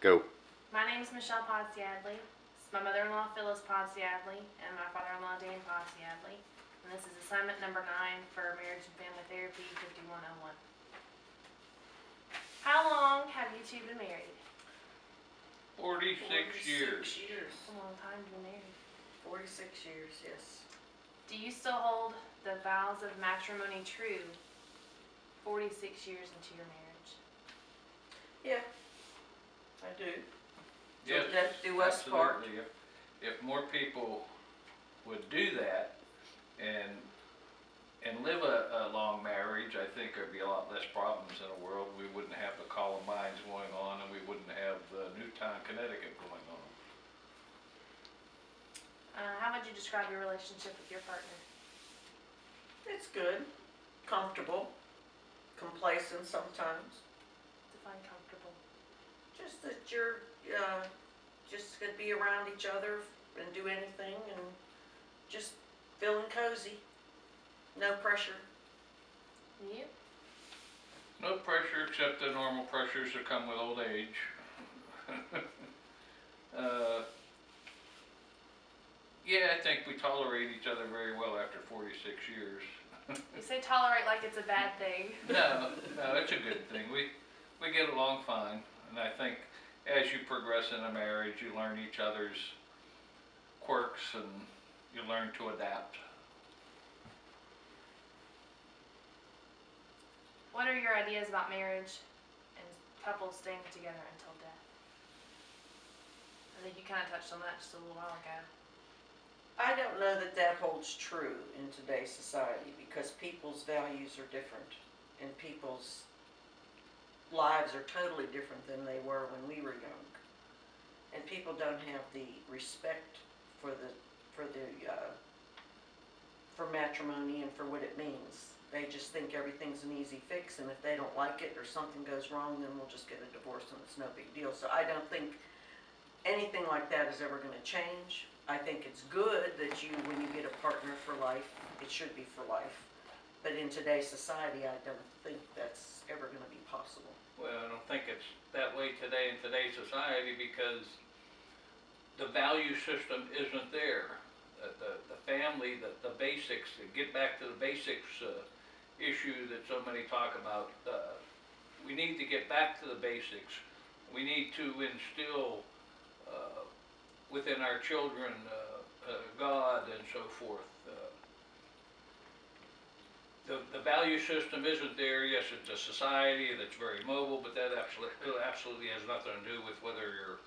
Go. My name is Michelle Podsiadly. This is my mother-in-law Phyllis Podsiadly and my father-in-law Dan Podsiadly. And this is assignment number 9 for Marriage and Family Therapy 5101. How long have you two been married? 46 years. That's a long time to be married. 46 years, yes. Do you still hold the vows of matrimony true 46 years into your marriage? Yeah, I do. Yes, Let's do us part. absolutely. If more people would do that and live a long marriage, I think there'd be a lot less problems in the world. We wouldn't have the Columbines going on, and we wouldn't have the Newtown, Connecticut going on. How would you describe your relationship with your partner? It's good, comfortable, complacent sometimes. Define comfortable. Just that you're just gonna be around each other and do anything and just feeling cozy. No pressure. You? No pressure except the normal pressures that come with old age. Yeah, I think we tolerate each other very well after 46 years. You say tolerate like it's a bad thing. No, it's a good thing. We get along fine, and I think as you progress in a marriage, you learn each other's quirks and you learn to adapt. What are your ideas about marriage and couples staying together until death? I think you kind of touched on that just a little while ago. I don't know that that holds true in today's society because people's values are different and people's lives are totally different than they were when we were young. And people don't have the respect for matrimony and for what it means. They just think everything's an easy fix, and if they don't like it or something goes wrong, then we'll just get a divorce and it's no big deal. So I don't think anything like that is ever going to change. I think it's good that when you get a partner for life, it should be for life. But in today's society, I don't think that's ever going to be possible. Well, I don't think it's that way today in today's society because the value system isn't there. The family, the basics, to get back to the basics issue that so many talk about, we need to get back to the basics. We need to instill within our children God and so forth. The value system isn't there. Yes, it's a society that's very mobile, but that absolutely has nothing to do with whether you're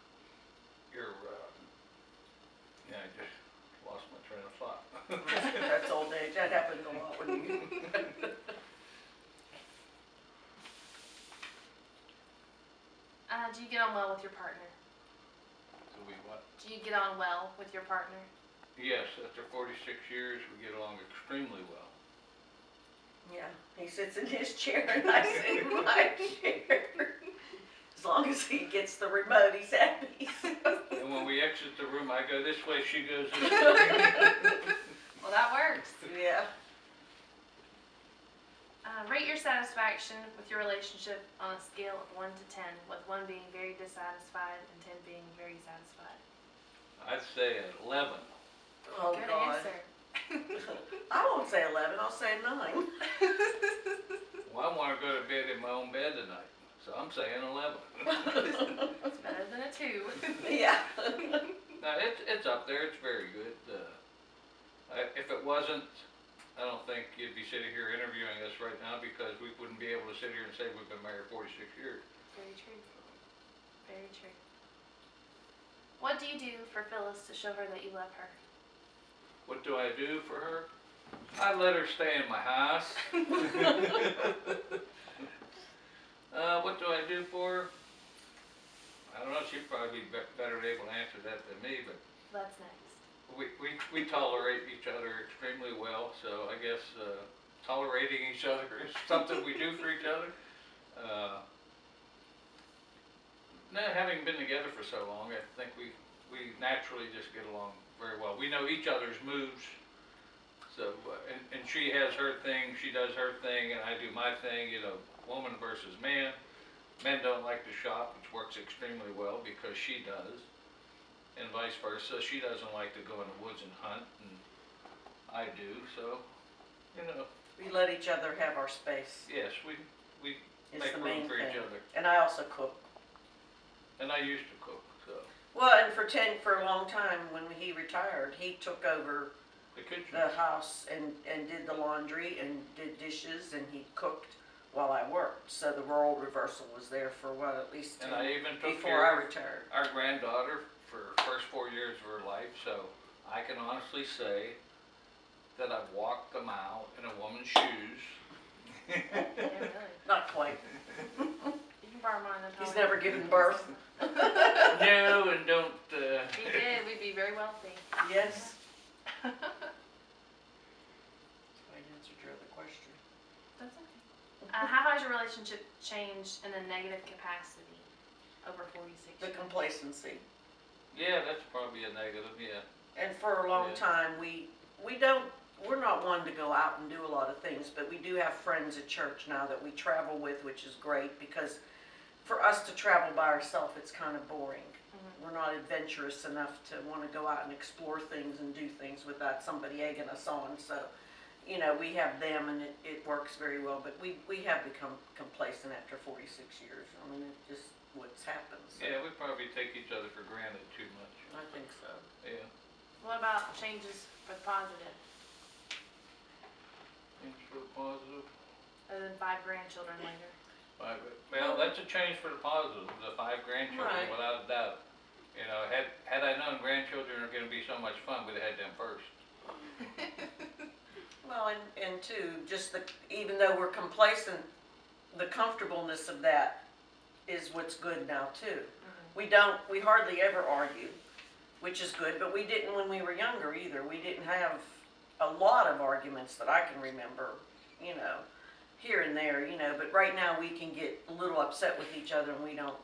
yeah, I just lost my train of thought. That's old age. That happens a lot when you... Do you get on well with your partner? So we what? Do you get on well with your partner? Yes, after 46 years, we get along extremely well. Yeah, he sits in his chair and I sit in my chair. As long as he gets the remote, he's happy. And when we exit the room, I go this way, she goes this way. Well, that works. Yeah. Rate your satisfaction with your relationship on a scale of 1 to 10, with 1 being very dissatisfied and 10 being very satisfied. I'd say an 11. Oh, Good God. answer. I won't say 11, I'll say 9. Well, I want to go to bed in my own bed tonight, so I'm saying 11. It's better than a 2. Yeah. No, it's up there. It's very good. If it wasn't, I don't think you'd be sitting here interviewing us right now because we wouldn't be able to sit here and say we've been married 46 years. Very true. Very true. What do you do for Phyllis to show her that you love her? What do I do for her? I let her stay in my house. What do I do for her? I don't know. She'd probably be better able to answer that than me, but That's next. we tolerate each other extremely well. So I guess tolerating each other is something we do for each other. Having been together for so long, I think we naturally just get along very well. We know each other's moves. So, and she has her thing, she does her thing, and I do my thing, you know, woman versus man. men don't like to shop, which works extremely well because she does, and vice versa. She doesn't like to go in the woods and hunt, and I do, so, you know, We let each other have our space, yes, we is make the room main for each thing. other. And I also cook. And I used to cook, so, Well, and for a long time, when he retired, he took over the kitchen. the house and did the laundry and did dishes, and he cooked while I worked. So the role reversal was there for what, at least And I even took before care I of retired. our granddaughter for the first 4 years of her life, so I can honestly say that I've walked a mile in a woman's shoes. Yeah, really. Not quite. You can borrow mine. That's He's all I never have. given birth. No, and don't, If he did, we'd be very wealthy. Yes. I answered your other question. That's okay. How has your relationship changed in a negative capacity over 46 The years? complacency. yeah, that's probably a negative, yeah. And for a long Yeah. time, we're not one to go out and do a lot of things, but we do have friends at church now that we travel with, which is great, because for us to travel by ourselves, it's kind of boring. Mhm. We're not adventurous enough to want to go out and explore things and do things without somebody egging us on. So, you know, we have them, and it works very well, but we have become complacent after 46 years. I mean, it's just what's happened. So Yeah, we probably take each other for granted too much, I think so. yeah. What about changes for the positive? Things for the positive. Other than 5 grandchildren later. Well, that's a change for the positive, the 5 grandchildren, Right. without a doubt. You know, had I known grandchildren are gonna be so much fun, we'd have had them first. Well, and too, just even though we're complacent, the comfortableness of that is what's good now too. We hardly ever argue, which is good, but we didn't when we were younger either. We didn't have a lot of arguments that I can remember, you know, here and there, you know, but right now we can get a little upset with each other and we don't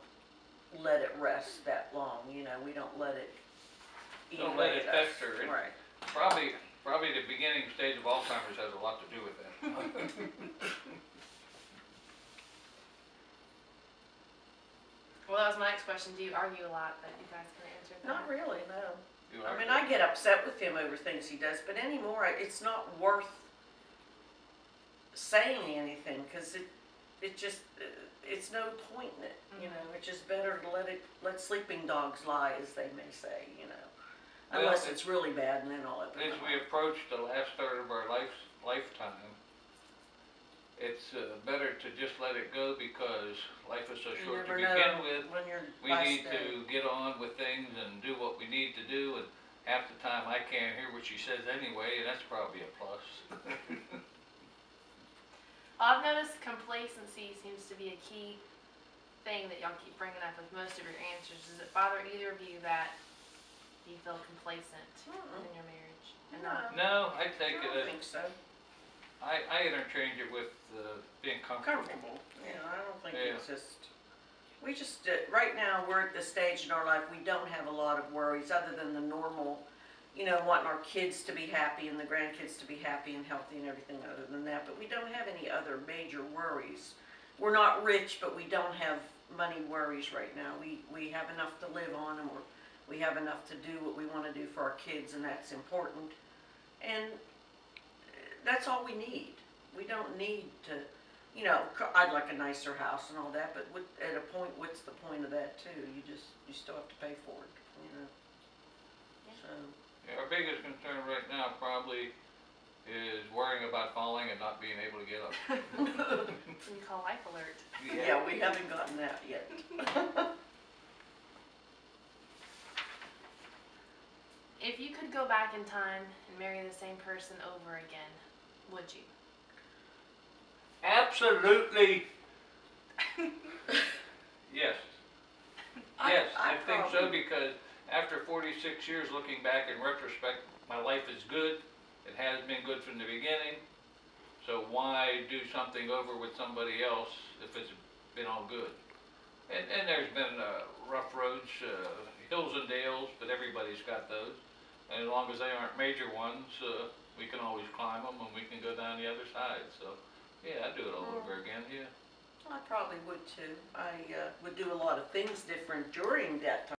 let it rest that long, you know, we don't let it eat Don't away let it at us. fester. Right. Probably the beginning stage of Alzheimer's has a lot to do with that. Well, that was my next question. Do you argue a lot? But you guys can answer that. Not really, no. You I are- mean, I get upset with him over things he does, but anymore, it's not worth saying anything, because it just, it's no point in it, you know, it's just better to let sleeping dogs lie, as they may say, you know. Well, Unless it's really bad, and then I'll open As my we mouth. approach the last third of our lifetime, it's better to just let it go because life is so You short to never begin know with. when your We last need day. to get on with things and do what we need to do, and half the time I can't hear what she says anyway, and that's probably a plus. I've noticed complacency seems to be a key thing that y'all keep bringing up with most of your answers. Does it bother either of you that you feel complacent Mm-mm. in your marriage? And No. not, No, I I take it don't as, think so. I interchange it with being comfortable. Comfortable, yeah, I don't think Yeah. it's just, we just, right now, we're at the stage in our life, we don't have a lot of worries, other than the normal, you know, wanting our kids to be happy and the grandkids to be happy and healthy and everything other than that, but we don't have any other major worries. We're not rich, but we don't have money worries right now. We have enough to live on, and we have enough to do what we want to do for our kids, and that's important. And that's all we need. We don't need to, you know, I'd like a nicer house and all that, but at a point, what's the point of that too? You still have to pay for it, you know? Yeah. So, Yeah, our biggest concern right now probably is worrying about falling and not being able to get up. what you call life alert. yeah, we haven't gotten that yet. If you could go back in time and marry the same person over again, would you? Absolutely. Yes. Yes, I think so, probably- because after 46 years, looking back in retrospect, my life is good. It has been good from the beginning. So why do something over with somebody else if it's been all good? And there's been rough roads, hills and dales, but everybody's got those. And as long as they aren't major ones, we can always climb them and we can go down the other side. So yeah, I'd do it all over again, yeah. I probably would too. I would do a lot of things different during that time.